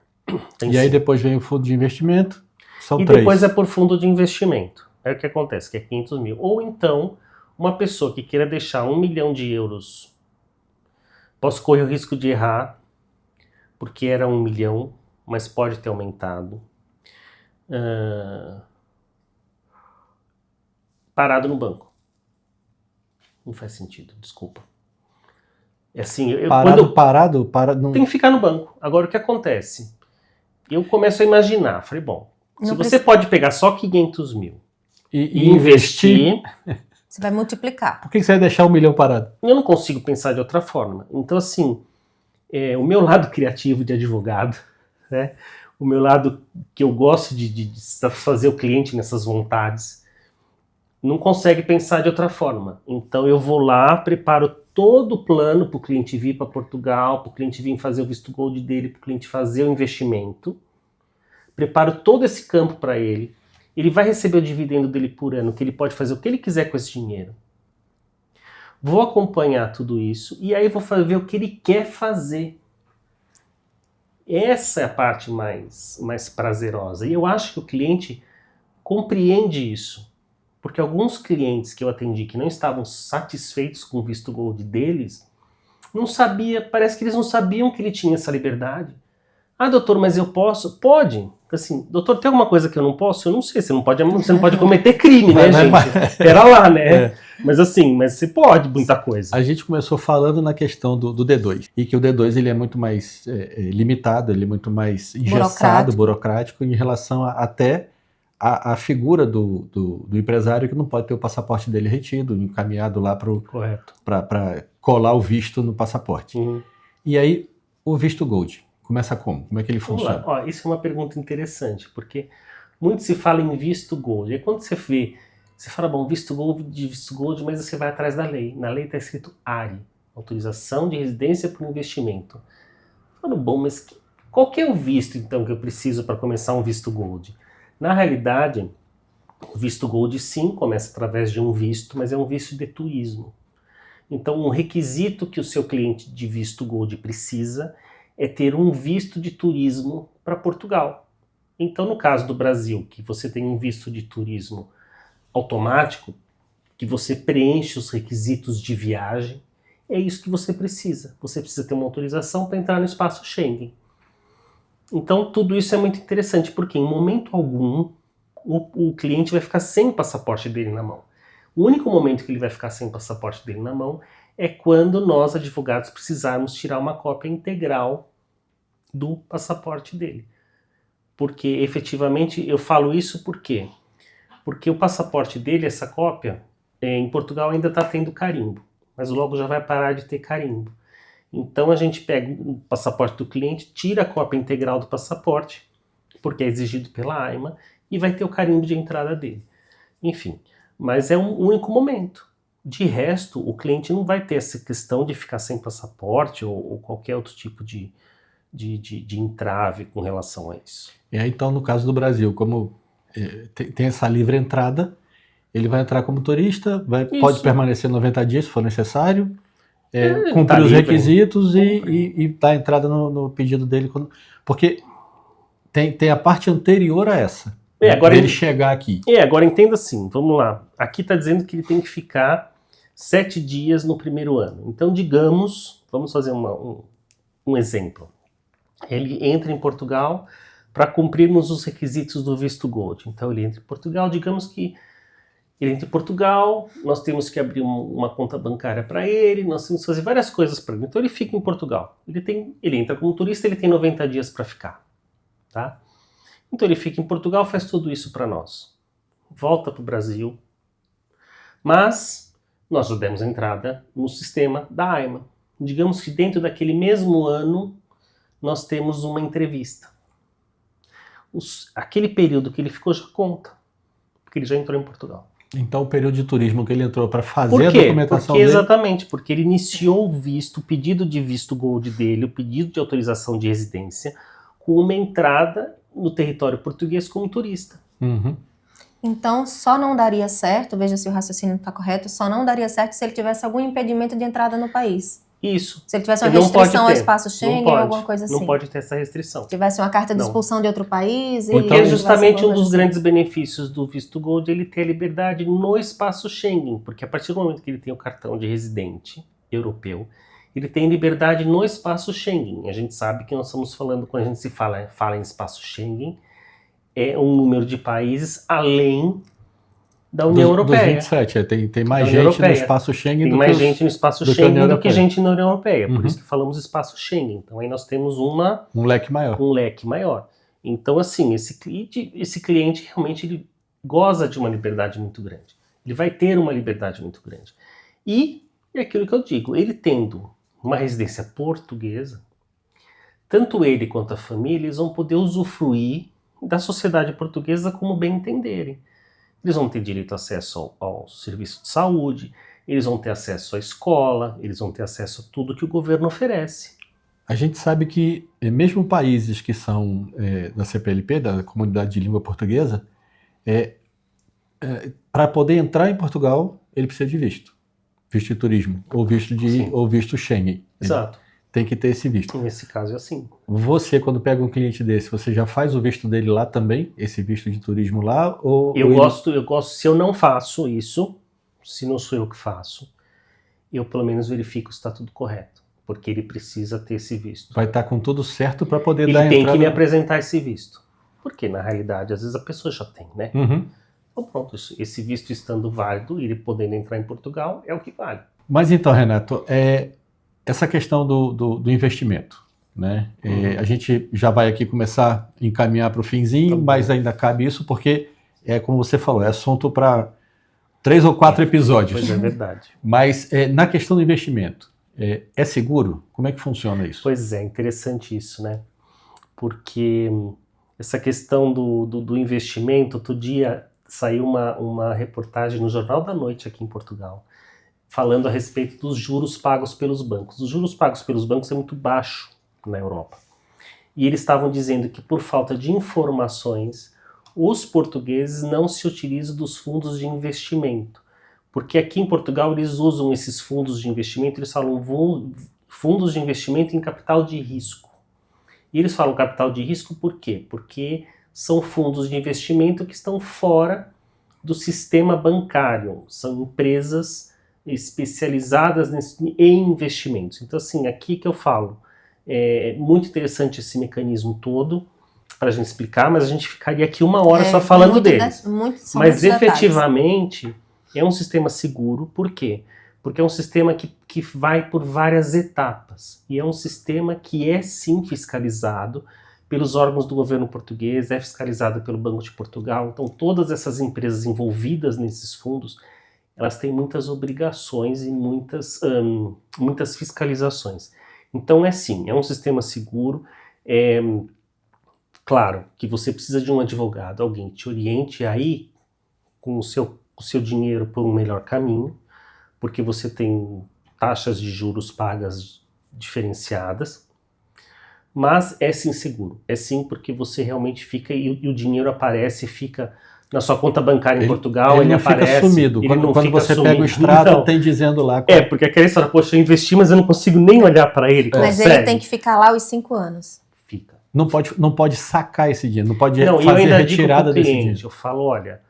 E aí depois vem o fundo de investimento, são e 3. Depois é por fundo de investimento. É o que acontece, que é 500 mil. Ou então, uma pessoa que queira deixar 1 milhão de euros, posso correr o risco de errar, porque era 1 milhão, mas pode ter aumentado. Parado no banco. Não faz sentido, desculpa. É assim, parado. Tem que ficar no banco. Agora, o que acontece? Eu começo a imaginar, falei, bom, se você pode pegar só 500 mil, e investir, você vai multiplicar. Por que você vai deixar 1 milhão parado? Eu não consigo pensar de outra forma. Então, assim, o meu lado criativo de advogado, né, o meu lado que eu gosto de satisfazer o cliente nessas vontades, não consegue pensar de outra forma. Então, eu vou lá, preparo todo o plano para o cliente vir para Portugal, para o cliente vir fazer o visto Gold dele, para o cliente fazer o investimento, preparo todo esse campo para ele. Ele vai receber o dividendo dele por ano, que ele pode fazer o que ele quiser com esse dinheiro. Vou acompanhar tudo isso e aí vou ver o que ele quer fazer. Essa é a parte mais prazerosa. E eu acho que o cliente compreende isso. Porque alguns clientes que eu atendi que não estavam satisfeitos com o visto Gold deles, parece que eles não sabiam que ele tinha essa liberdade. Ah, doutor, mas eu posso? Pode. Assim, doutor, tem alguma coisa que eu não posso? Eu não sei, você não pode cometer crime, né, gente? Pera lá, né? Mas assim, você pode muita coisa. A gente começou falando na questão do D2, e que o D2 ele é muito mais limitado, ele é muito mais engessado, burocrático em relação até a figura do empresário que não pode ter o passaporte dele retido, encaminhado lá para colar o visto no passaporte. Uhum. E aí, o visto Gold, começa como? Como é que ele funciona? Ó, isso é uma pergunta interessante, porque muito se fala em visto Gold. E quando você vê, você fala, bom, visto Gold, mas você vai atrás da lei. Na lei está escrito ARI, Autorização de Residência por Investimento. Falo, bom, mas qual que é o visto, então, que eu preciso para começar um visto Gold? Na realidade, o visto Gold, sim, começa através de um visto, mas é um visto de turismo. Então, um requisito que o seu cliente de visto Gold precisa é ter um visto de turismo para Portugal. Então, no caso do Brasil, que você tem um visto de turismo automático, que você preenche os requisitos de viagem, é isso que você precisa. Você precisa ter uma autorização para entrar no espaço Schengen. Então, tudo isso é muito interessante, porque em momento algum, o cliente vai ficar sem o passaporte dele na mão. O único momento que ele vai ficar sem o passaporte dele na mão é quando nós, advogados, precisarmos tirar uma cópia integral do passaporte dele. Porque, efetivamente, eu falo isso por quê? Porque o passaporte dele, essa cópia, em Portugal ainda está tendo carimbo, mas logo já vai parar de ter carimbo. Então a gente pega o passaporte do cliente, tira a cópia integral do passaporte, porque é exigido pela AIMA, e vai ter o carimbo de entrada dele. Enfim, mas é um único momento. De resto, o cliente não vai ter essa questão de ficar sem passaporte ou qualquer outro tipo de entrave com relação a isso. E aí, então, no caso do Brasil, como tem essa livre entrada, ele vai entrar como turista, pode permanecer 90 dias se for necessário, cumprir os requisitos e dar a entrada no pedido dele. Porque tem a parte anterior a essa, dele chegar aqui. Agora entenda assim, vamos lá. Aqui está dizendo que ele tem que ficar 7 dias no primeiro ano. Então, digamos, vamos fazer um exemplo. Ele entra em Portugal para cumprirmos os requisitos do visto Gold. Então, ele entra em Portugal, digamos que ele entra em Portugal, nós temos que abrir uma conta bancária para ele, nós temos que fazer várias coisas para ele. Então ele fica em Portugal. Ele entra como turista, ele tem 90 dias para ficar. Tá? Então ele fica em Portugal, faz tudo isso para nós. Volta para o Brasil, mas nós já demos entrada no sistema da AIMA. Digamos que dentro daquele mesmo ano, nós temos uma entrevista. Aquele período que ele ficou já conta, porque ele já entrou em Portugal. Então o período de turismo que ele entrou para fazer a documentação dele... Exatamente, porque ele iniciou o pedido de visto Gold dele, o pedido de autorização de residência, com uma entrada no território português como turista. Uhum. Então, só não daria certo, veja se o raciocínio está correto, só não daria certo se ele tivesse algum impedimento de entrada no país. Isso. Se ele tivesse uma restrição ao espaço Schengen ou alguma coisa assim. Não pode ter essa restrição. Se tivesse uma carta de expulsão de outro país... Porque é justamente um dos grandes benefícios do visto Gold, ele ter a liberdade no espaço Schengen, porque a partir do momento que ele tem o cartão de residente europeu, ele tem liberdade no espaço Schengen. A gente sabe que nós estamos falando, quando a gente fala em espaço Schengen, é um número de países além da União Europeia. Dos 27, tem mais gente no espaço Schengen do que gente na União Europeia. Por isso que falamos espaço Schengen. Então aí nós temos um leque maior. Então assim, esse cliente realmente ele goza de uma liberdade muito grande. Ele vai ter uma liberdade muito grande. E é aquilo que eu digo, ele tendo uma residência portuguesa, tanto ele quanto a família, eles vão poder usufruir da sociedade portuguesa como bem entenderem. Eles vão ter direito a acesso ao serviço de saúde, eles vão ter acesso à escola, eles vão ter acesso a tudo que o governo oferece. A gente sabe que mesmo países que são da CPLP, da Comunidade de Língua Portuguesa, para poder entrar em Portugal, ele precisa de visto de turismo, ou visto Schengen. Exato. Tem que ter esse visto. Nesse caso é assim. Você, quando pega um cliente desse, você já faz o visto dele lá também? Esse visto de turismo lá? Eu gosto, se eu não faço isso, se não sou eu que faço, eu pelo menos verifico se está tudo correto. Porque ele precisa ter esse visto. Vai estar com tudo certo para poder dar entrada. Ele tem que me apresentar esse visto. Porque na realidade, às vezes a pessoa já tem, né? Uhum. Então pronto, esse visto estando válido, ele podendo entrar em Portugal, é o que vale. Mas então, Renato, essa questão do investimento, né? A gente já vai aqui começar a encaminhar para o finzinho, mas ainda cabe isso porque, como você falou, é assunto para 3 ou 4 episódios. Pois é verdade. Mas na questão do investimento, é seguro? Como é que funciona isso? Pois é, interessante isso, né? Porque essa questão do investimento, outro dia saiu uma reportagem no Jornal da Noite aqui em Portugal, falando a respeito dos juros pagos pelos bancos. Os juros pagos pelos bancos é muito baixo na Europa. E eles estavam dizendo que por falta de informações, os portugueses não se utilizam dos fundos de investimento. Porque aqui em Portugal eles usam esses fundos de investimento, eles falam fundos de investimento em capital de risco. E eles falam capital de risco por quê? Porque são fundos de investimento que estão fora do sistema bancário. São empresas especializadas em investimentos. Então, assim, aqui que eu falo, é muito interessante esse mecanismo todo para a gente explicar, mas a gente ficaria aqui 1 hora só falando deles. Mas efetivamente é um sistema seguro, por quê? Porque é um sistema que vai por várias etapas e é um sistema que é sim fiscalizado pelos órgãos do governo português, é fiscalizado pelo Banco de Portugal. Então todas essas empresas envolvidas nesses fundos, elas têm muitas obrigações e muitas fiscalizações. Então é um sistema seguro. Claro que você precisa de um advogado, alguém que te oriente aí com o seu dinheiro por um melhor caminho, porque você tem taxas de juros pagas diferenciadas, mas é sim seguro. É sim porque você realmente fica e o dinheiro aparece e fica na sua conta bancária em Portugal, ele não aparece, fica sumido. Quando você pega o extrato, não. Tem dizendo lá. Porque aquela história, poxa, eu investi, mas eu não consigo nem olhar para ele. Mas ele tem que ficar lá os 5 anos. Fica. Não pode sacar esse dinheiro, não pode fazer retirada desse dinheiro. Eu falo, olha,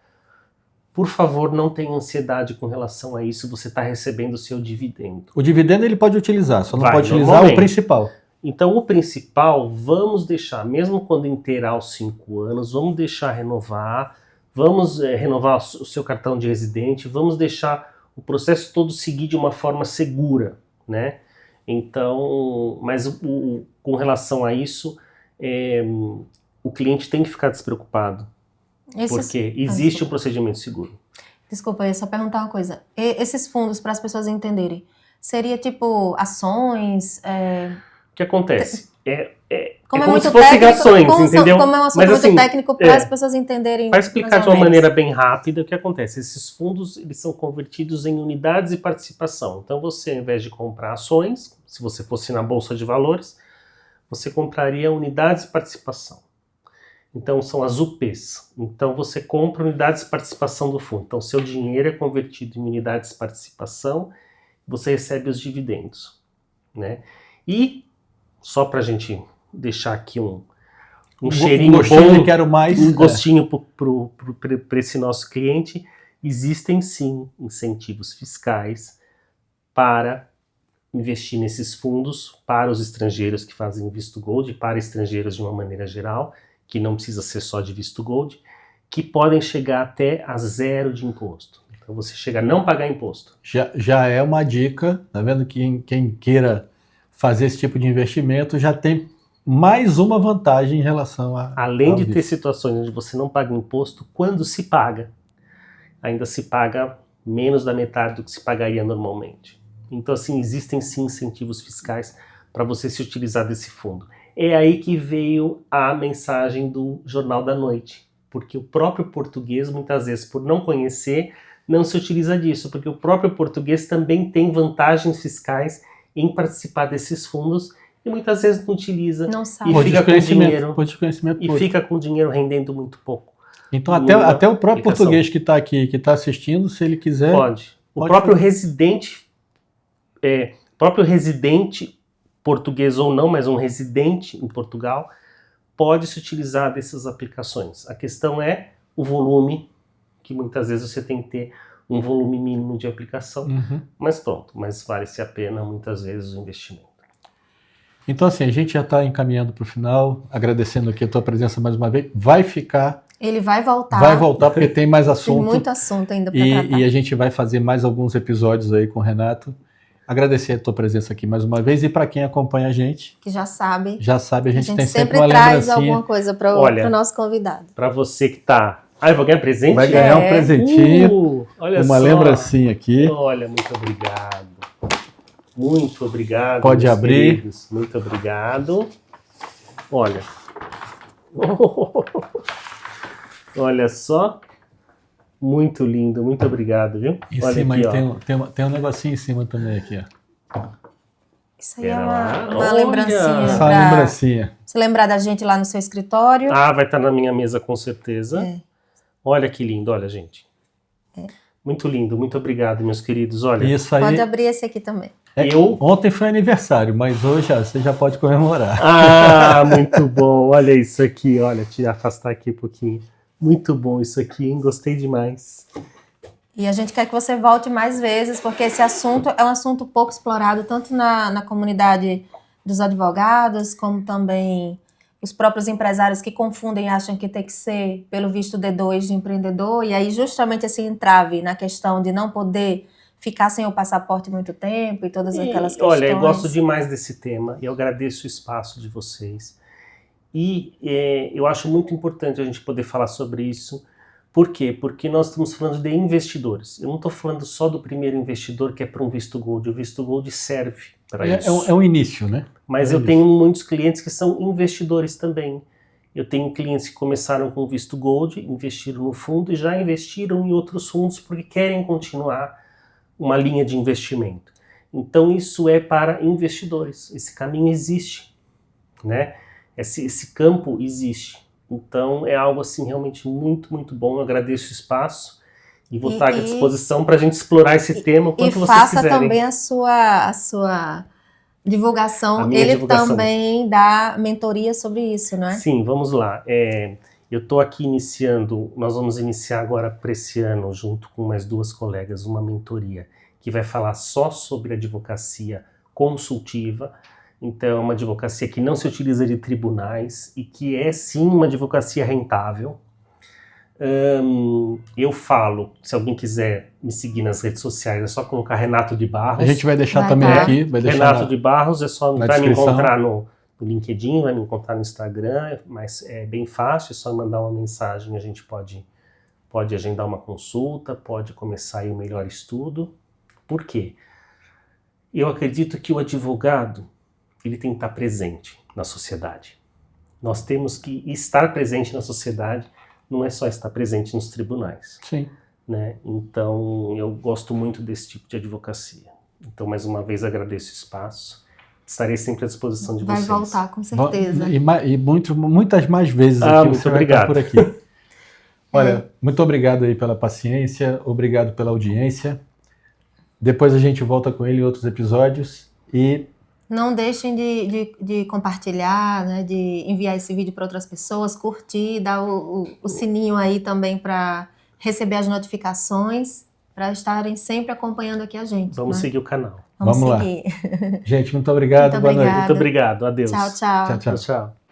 por favor, não tenha ansiedade com relação a isso, você está recebendo o seu dividendo. O dividendo ele pode utilizar, só não pode utilizar o principal. Então, o principal, vamos deixar, mesmo quando inteirar os 5 anos, vamos deixar renovar, vamos renovar o seu cartão de residente, vamos deixar o processo todo seguir de uma forma segura, né? Então, mas com relação a isso, o cliente tem que ficar despreocupado, porque existe um procedimento seguro. Desculpa, eu ia só perguntar uma coisa. Esses fundos, para as pessoas entenderem, seria tipo ações? O que acontece? Como se fossem ações, entendeu? Como é um assunto muito técnico para as pessoas entenderem. Para explicar de uma maneira bem rápida, o que acontece? Esses fundos, eles são convertidos em unidades de participação. Então você, ao invés de comprar ações, se você fosse na Bolsa de Valores, você compraria unidades de participação. Então são as UPs. Então você compra unidades de participação do fundo. Então seu dinheiro é convertido em unidades de participação, você recebe os dividendos, né? E só para a gente deixar aqui um cheirinho bom, quero mais, um gostinho para esse nosso cliente, existem sim incentivos fiscais para investir nesses fundos para os estrangeiros que fazem visto gold, para estrangeiros de uma maneira geral, que não precisa ser só de visto gold, que podem chegar até a 0 de imposto. Então você chega a não pagar imposto. Já é uma dica, tá vendo? Quem queira fazer esse tipo de investimento já tem mais uma vantagem em relação a... Além de ter situações onde você não paga imposto, quando se paga, ainda se paga menos da metade do que se pagaria normalmente. Então, assim, existem sim incentivos fiscais para você se utilizar desse fundo. É aí que veio a mensagem do Jornal da Noite, porque o próprio português, muitas vezes, por não conhecer, não se utiliza disso, porque o próprio português também tem vantagens fiscais em participar desses fundos e muitas vezes não utiliza, não sabe. E fica com dinheiro, e fica com dinheiro rendendo muito pouco. Então até o próprio português que está aqui, que está assistindo, se ele quiser... Pode. O próprio residente, português ou não, mas um residente em Portugal, pode se utilizar dessas aplicações. A questão é o volume, que muitas vezes você tem que ter um volume mínimo de aplicação, mas pronto, mas vale-se a pena muitas vezes o investimento. Então assim, a gente já está encaminhando para o final, agradecendo aqui a tua presença mais uma vez, vai ficar... Ele vai voltar. Vai voltar porque tem mais assunto. Tem muito assunto ainda para tratar. E a gente vai fazer mais alguns episódios aí com o Renato. Agradecer a tua presença aqui mais uma vez e para quem acompanha a gente... Que já sabe. A gente tem sempre uma traz lembrancinha. alguma coisa para o nosso convidado. Para você que está... eu vou ganhar presente? Vai ganhar um presentinho, olha uma só. lembrancinha aqui. Olha, muito obrigado. Muito obrigado. Pode abrir. Queridos. Muito obrigado. Olha. Olha só. Muito lindo, muito obrigado, viu? Em olha cima aqui, aí tem um negocinho em cima também aqui, ó. Isso aí é uma lembrancinha. Essa lembrancinha. Se lembrar da gente lá no seu escritório. Vai estar na minha mesa com certeza. Olha que lindo, olha, gente. Muito lindo, muito obrigado, meus queridos. Olha. Isso aí... Pode abrir esse aqui também. Ontem foi aniversário, mas hoje você já pode comemorar. Muito bom. Olha isso aqui, olha, te afastar aqui um pouquinho. Muito bom isso aqui, hein? Gostei demais. E a gente quer que você volte mais vezes, porque esse assunto é um assunto pouco explorado, tanto na comunidade dos advogados, como também os próprios empresários que confundem e acham que tem que ser pelo visto D2 de empreendedor, e aí justamente esse entrave na questão de não poder ficar sem o passaporte muito tempo e todas aquelas questões. Olha, eu gosto demais desse tema e eu agradeço o espaço de vocês. E eu acho muito importante a gente poder falar sobre isso. Por quê? Porque nós estamos falando de investidores. Eu não estou falando só do primeiro investidor que é para um visto gold. O visto gold serve para isso. É um início, né? Mas eu tenho muitos clientes que são investidores também. Eu tenho clientes que começaram com visto gold, investiram no fundo e já investiram em outros fundos porque querem continuar uma linha de investimento. Então isso é para investidores. Esse caminho existe, né? Esse campo existe. Então é algo assim realmente muito, muito bom. Eu agradeço o espaço e vou estar à disposição para a gente explorar esse tema o quanto vocês quiserem. E faça também a sua divulgação. Ele também dá mentoria sobre isso, não é? Sim, vamos lá. Eu estou aqui nós vamos iniciar agora para esse ano, junto com mais 2 colegas, uma mentoria que vai falar só sobre advocacia consultiva. Então, é uma advocacia que não se utiliza de tribunais e que é, sim, uma advocacia rentável. Eu falo, se alguém quiser me seguir nas redes sociais, é só colocar Renato de Barros. A gente vai deixar também aqui. Renato de Barros, é só me encontrar no no LinkedIn, vai me encontrar no Instagram, mas é bem fácil, é só mandar uma mensagem, a gente pode agendar uma consulta, pode começar aí o melhor estudo. Por quê? Eu acredito que o advogado, ele tem que estar presente na sociedade. Nós temos que estar presente na sociedade, não é só estar presente nos tribunais. Sim. Né? Então, eu gosto muito desse tipo de advocacia. Então, mais uma vez, agradeço o espaço. Estarei sempre à disposição de vocês. Vai voltar, com certeza. E muitas mais vezes aqui. Muito obrigado. Por aqui. Olha, muito obrigado aí pela paciência, obrigado pela audiência. Depois a gente volta com ele em outros episódios e... Não deixem de compartilhar, né, de enviar esse vídeo para outras pessoas, curtir, dar o sininho aí também para receber as notificações, para estarem sempre acompanhando aqui a gente. Vamos seguir o canal. Vamos seguir. Gente, muito obrigado. Muito boa noite. Muito obrigado. Adeus. Tchau, tchau. Tchau, tchau. Tchau.